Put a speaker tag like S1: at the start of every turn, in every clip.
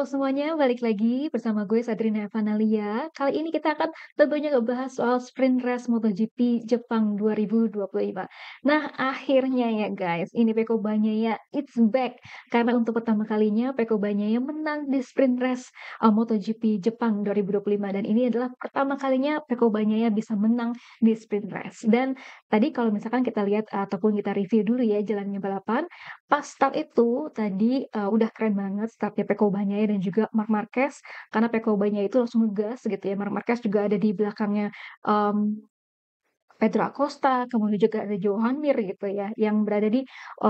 S1: Halo semuanya, balik lagi bersama gue Sadrina Evanalia. Kali ini kita akan tentunya ngebahas soal sprint race MotoGP Jepang 2025. Nah, akhirnya ya guys, ini Pecco Bagnaia it's back. Karena untuk pertama kalinya Pecco Bagnaia menang di sprint race MotoGP Jepang 2025. Dan ini adalah pertama kalinya Pecco Bagnaia bisa menang di sprint race. Dan tadi kalau misalkan kita lihat ataupun kita review dulu ya jalannya balapan, pas start itu tadi, udah keren banget startnya Pecco Bagnaia dan juga Marc Marquez, karena Pecco Bagnaia itu langsung ngegas gitu ya, Marc Marquez juga ada di belakangnya, Pedro Acosta, kemudian juga ada Joan Mir gitu ya, yang berada di,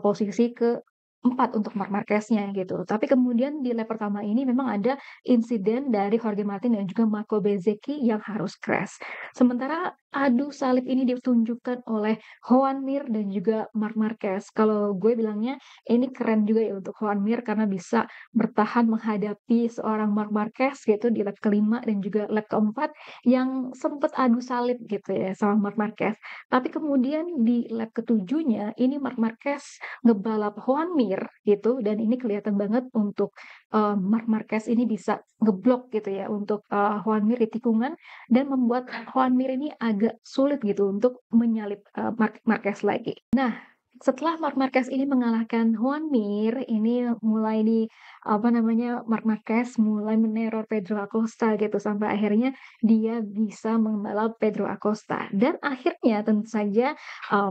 S1: posisi keempat untuk Marc Marquez-nya gitu. Tapi kemudian di lap pertama ini memang ada insiden dari Jorge Martin dan juga Marco Bezzecchi yang harus crash. Sementara adu salib ini ditunjukkan oleh Joan Mir dan juga Marc Marquez. Kalau gue bilangnya ini keren juga ya untuk Joan Mir karena bisa bertahan menghadapi seorang Marc Marquez gitu di lap kelima dan juga lap keempat yang sempet adu salib gitu ya sama Marc Marquez. Tapi kemudian di lap ketujuhnya ini Marc Marquez ngebalap Juan Mir gitu dan ini kelihatan banget untuk Marc Marquez ini bisa ngeblok gitu ya untuk Juan Mir di tikungan dan membuat Juan Mir ini agak sulit gitu untuk menyalip Marc Marquez lagi. Nah, setelah Marc Marquez ini mengalahkan Juan Mir, ini mulai di apa namanya Marc Marquez mulai meneror Pedro Acosta gitu sampai akhirnya dia bisa membalap Pedro Acosta dan akhirnya tentu saja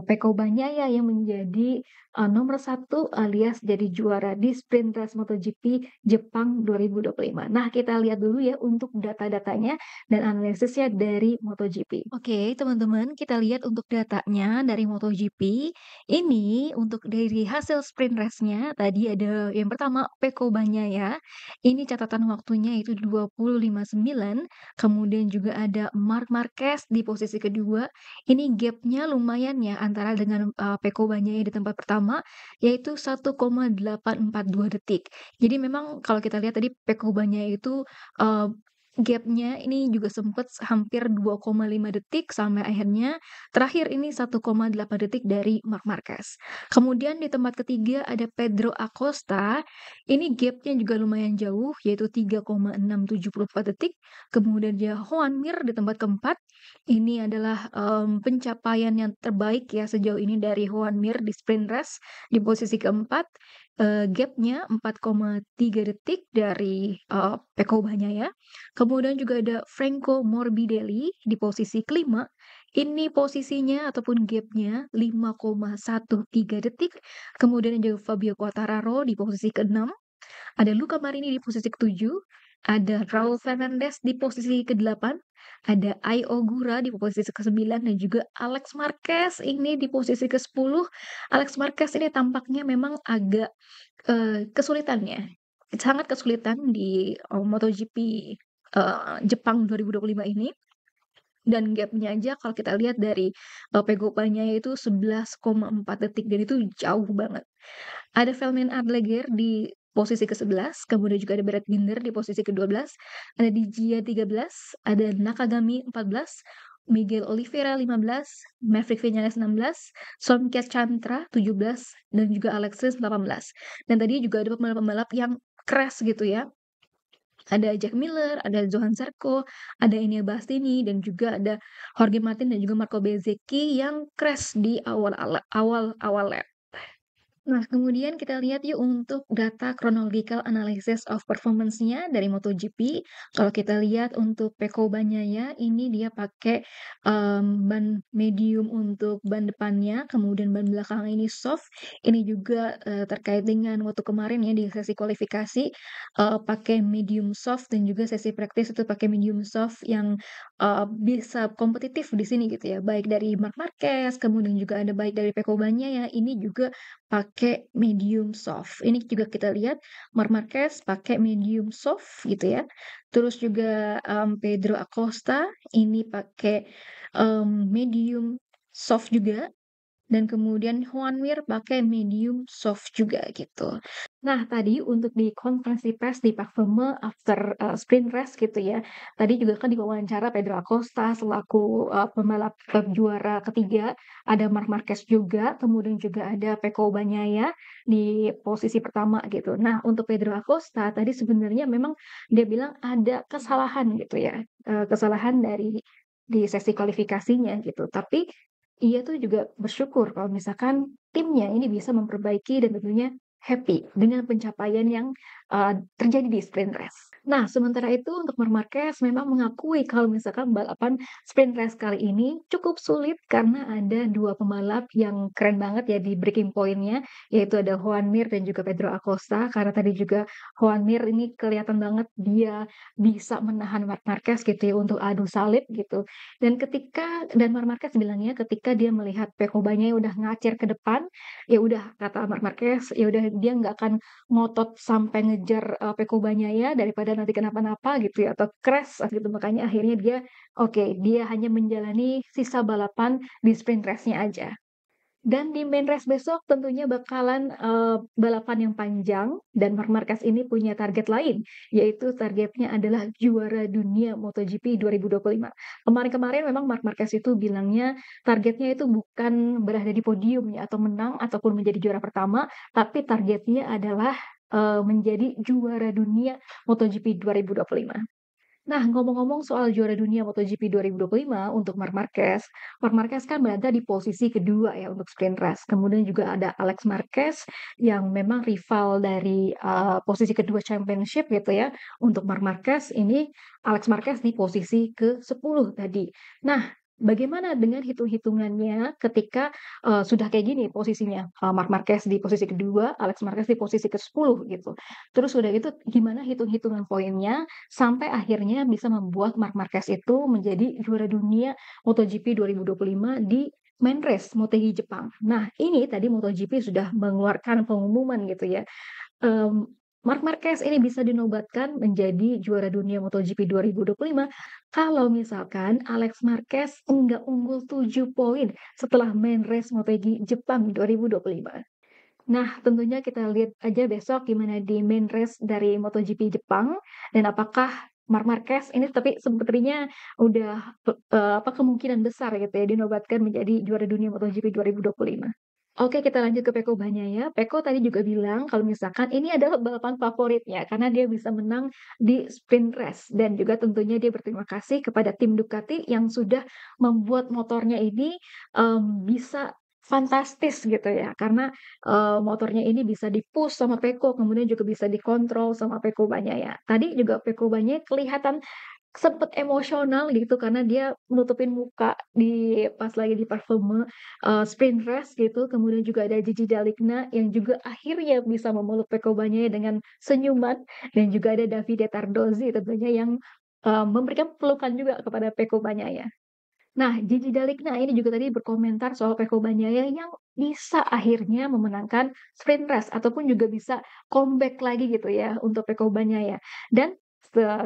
S1: Pecco Bagnaia yang menjadi nomor satu alias jadi juara di sprint race MotoGP Jepang 2025. Nah, kita lihat dulu ya untuk data-datanya dan analisisnya dari MotoGP. Oke, teman-teman, kita lihat untuk datanya dari MotoGP. Ini untuk dari hasil sprint race-nya tadi ada yang pertama Pecco Bagnaia. Ini catatan waktunya itu 20.59. Kemudian juga ada Marc Marquez di posisi kedua. Ini gapnya lumayan ya antara dengan Pecco Bagnaia di tempat pertama yaitu 1,842 detik. Jadi memang kalau kita lihat tadi Pecco Bagnaia itu uh, gapnya ini juga sempat hampir 2,5 detik sampai akhirnya terakhir ini 1,8 detik dari Marc Marquez. Kemudian di tempat ketiga ada Pedro Acosta. Ini gapnya juga lumayan jauh yaitu 3,674 detik. Kemudian dia Juan Mir di tempat keempat. Ini adalah pencapaian yang terbaik ya sejauh ini dari Juan Mir di sprint race di posisi keempat. Gapnya 4,3 detik dari Pecco Bagnaia. Kemudian juga ada Franco Morbidelli di posisi kelima. Ini posisinya ataupun gapnya 5,13 detik. Kemudian juga Fabio Quartararo di posisi keenam. Ada Luca Marini di posisi ketujuh, ada Raul Fernandez di posisi kedelapan, ada Ai Ogura di posisi ke-9 dan juga Alex Marquez ini di posisi ke-10. Alex Marquez ini tampaknya memang agak kesulitan ya. Sangat kesulitan di MotoGP Jepang 2025 ini. Dan gapnya aja kalau kita lihat dari Pegopanya itu 11,4 detik dan itu jauh banget. Ada Velmin Adleger di posisi ke-11, kemudian juga ada Brad Binder di posisi ke-12, ada di Gia 13, ada Nakagami 14, Miguel Oliveira 15, Maverick Vinales 16, Somkia Chantra 17, dan juga Alex Rins 18. Dan tadi juga ada pembalap-pembalap yang crash gitu ya. Ada Jack Miller, ada Johan Zarco, ada Enea Bastianini, dan juga ada Jorge Martin dan juga Marco Bezzecchi yang crash di awal-awal lap. Nah, kemudian kita lihat yuk untuk data chronological analysis of performance-nya dari MotoGP. Kalau kita lihat untuk Pecco Bagnaia, ini dia pakai ban medium untuk ban depannya, kemudian ban belakang ini soft. Ini juga terkait dengan waktu kemarin ya di sesi kualifikasi pakai medium soft dan juga sesi praktis itu pakai medium soft yang bisa kompetitif di sini gitu ya. Baik dari Marc Marquez, kemudian juga ada baik dari Pecco Bagnaia, ini juga pakai medium soft. Ini juga kita lihat Marc Marquez pakai medium soft gitu ya. Terus juga Pedro Acosta ini pakai medium soft juga. dan kemudian Juan Mir pakai medium soft juga gitu. Nah, tadi untuk di konferensi pers di Parfume after, sprint race gitu ya, tadi juga kan diwawancara Pedro Acosta selaku, pembalap, juara ketiga, ada Marc Marquez juga, kemudian juga ada Pecco Bagnaia di posisi pertama gitu. Nah, untuk Pedro Acosta tadi sebenarnya memang dia bilang ada kesalahan gitu ya, kesalahan di sesi kualifikasinya gitu, tapi ia tuh juga bersyukur kalau misalkan timnya ini bisa memperbaiki dan tentunya happy dengan pencapaian yang, terjadi di sprint race. Nah, sementara itu untuk Marc Marquez memang mengakui kalau misalkan balapan sprint race kali ini cukup sulit karena ada 2 pembalap yang keren banget ya di breaking point-nya, yaitu ada Joan Mir dan juga Pedro Acosta, karena tadi juga Joan Mir ini kelihatan banget dia bisa menahan Marc Marquez gitu ya untuk adu salib gitu. Dan Marc Marquez bilangnya ketika dia melihat Pecco Bagnaia udah ngacir ke depan, ya udah kata Marc Marquez, ya udah dia nggak akan ngotot sampai ngejar, Pecco Bagnaia daripada nanti kenapa-napa gitu ya atau crash gitu. Makanya akhirnya dia oke, dia hanya menjalani sisa balapan di sprint race-nya aja. Dan di main race besok tentunya bakalan, balapan yang panjang dan Marc Marquez ini punya target lain, yaitu targetnya adalah juara dunia MotoGP 2025. Kemarin-kemarin memang Marc Marquez itu bilangnya targetnya itu bukan berada di podium ya atau menang ataupun menjadi juara pertama, tapi targetnya adalah, menjadi juara dunia MotoGP 2025. Nah, ngomong-ngomong soal juara dunia MotoGP 2025 untuk Marc Marquez kan berada di posisi kedua ya untuk sprint race. Kemudian juga ada Alex Marquez yang memang rival dari posisi kedua championship gitu ya. Untuk Marc Marquez ini Alex Marquez di posisi ke-10 tadi. Nah, bagaimana dengan hitung-hitungannya ketika sudah kayak gini posisinya? Marc Marquez di posisi kedua, Alex Marquez di posisi ke-10 gitu. Terus udah gitu gimana hitung-hitungan poinnya sampai akhirnya bisa membuat Marc Marquez itu menjadi juara dunia MotoGP 2025 di main race Motegi Jepang. Nah, ini tadi MotoGP sudah mengeluarkan pengumuman gitu ya. Mmm, Marc Marquez ini bisa dinobatkan menjadi juara dunia MotoGP 2025 kalau misalkan Alex Marquez enggak unggul 7 poin setelah main race Motegi Jepang 2025. Nah, tentunya kita lihat aja besok gimana di main race dari MotoGP Jepang dan apakah Marc Marquez ini tapi sepertinya udah, kemungkinan besar gitu ya dinobatkan menjadi juara dunia MotoGP 2025. Oke, kita lanjut ke Pecco Bagnaia. Pecco tadi juga bilang kalau misalkan ini adalah balapan favoritnya karena dia bisa menang di sprint race dan juga tentunya dia berterima kasih kepada tim Ducati yang sudah membuat motornya ini, bisa fantastis gitu ya karena, motornya ini bisa di-push sama Pecco kemudian juga bisa dikontrol sama Pecco Bagnaia. Tadi juga Pecco Bagnaia kelihatan sempet emosional gitu karena dia nutupin muka pas lagi di Parfume, sprint race gitu, kemudian juga ada Gigi Dall'Igna yang juga akhirnya bisa memeluk Pecco Bagnaia dengan senyuman dan juga ada Davide Tardozzi tentunya yang, memberikan pelukan juga kepada Pecco Bagnaia. Nah, Gigi Dall'Igna ini juga tadi berkomentar soal Pecco Bagnaia yang bisa akhirnya memenangkan sprint race ataupun juga bisa comeback lagi gitu ya untuk Pecco Bagnaia. Dan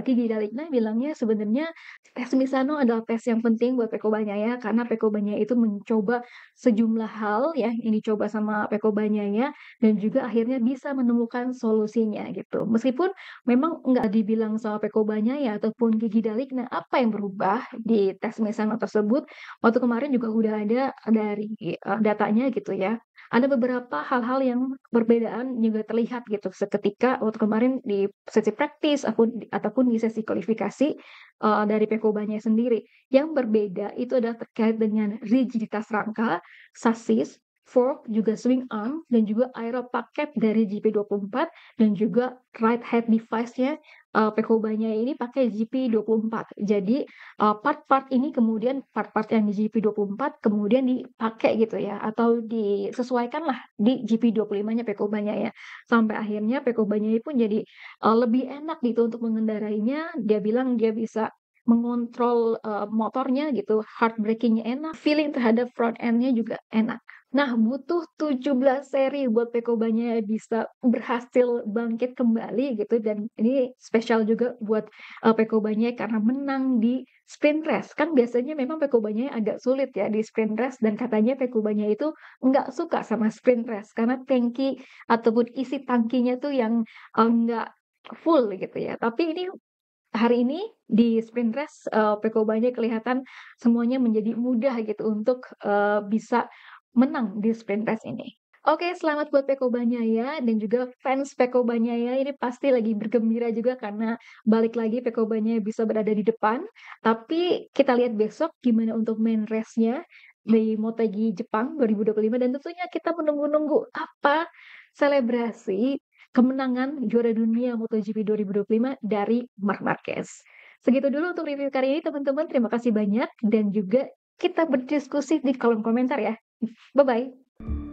S1: Gigi Dall'Igna bilangnya sebenarnya tes Misano adalah tes yang penting buat Pecco Bagnaia karena Pecco Bagnaia itu mencoba sejumlah hal ya yang dicoba sama Pecco Bagnaia dan juga akhirnya bisa menemukan solusinya gitu. Meskipun memang nggak dibilang sama Pecco Bagnaia ataupun Gigi Dall'Igna apa yang berubah di tes Misano tersebut, waktu kemarin juga udah ada dari, datanya gitu ya. Ada beberapa hal-hal yang perbedaan juga terlihat gitu seketika waktu kemarin di sesi praktis ataupun di sesi kualifikasi, dari Pecco Bagnaia sendiri. Yang berbeda itu adalah terkait dengan rigiditas rangka, sasis, fork, juga swing arm, dan juga aero paket dari GP24 dan juga ride head device-nya, Pecco Bagnaia ini pakai GP24. Jadi, part-part ini kemudian part-part yang di GP24 kemudian dipakai gitu ya, atau disesuaikanlah di GP25-nya Pecco Bagnaia. Sampai akhirnya Pecco Bagnaia pun jadi, lebih enak gitu untuk mengendarainya. Dia bilang dia bisa mengontrol, motornya gitu, hard braking-nya enak, feeling terhadap front end-nya juga enak. Nah, butuh 17 seri buat Peko Bagnaia bisa berhasil bangkit kembali gitu dan ini spesial juga buat, Peko Bagnaia karena menang di sprint race. Kan biasanya memang Peko Bagnaia agak sulit ya di sprint race dan katanya Peko Bagnaia itu nggak suka sama sprint race karena tangki ataupun isi tangkinya tuh yang, nggak full gitu ya. Tapi ini hari ini di sprint race, Peko Bagnaia kelihatan semuanya menjadi mudah gitu untuk, bisa menang di sprint race ini. Oke, selamat buat Peko Bagnaia dan juga fans Peko Bagnaia ini pasti lagi bergembira juga karena balik lagi Peko Bagnaia bisa berada di depan. Tapi kita lihat besok gimana untuk main race-nya di Motegi Jepang 2025 dan tentunya kita menunggu-nunggu apa selebrasi kemenangan juara dunia MotoGP 2025 dari Marc Marquez. Segitu dulu untuk review kali ini teman-teman, terima kasih banyak dan juga kita berdiskusi di kolom komentar ya. Bye-bye.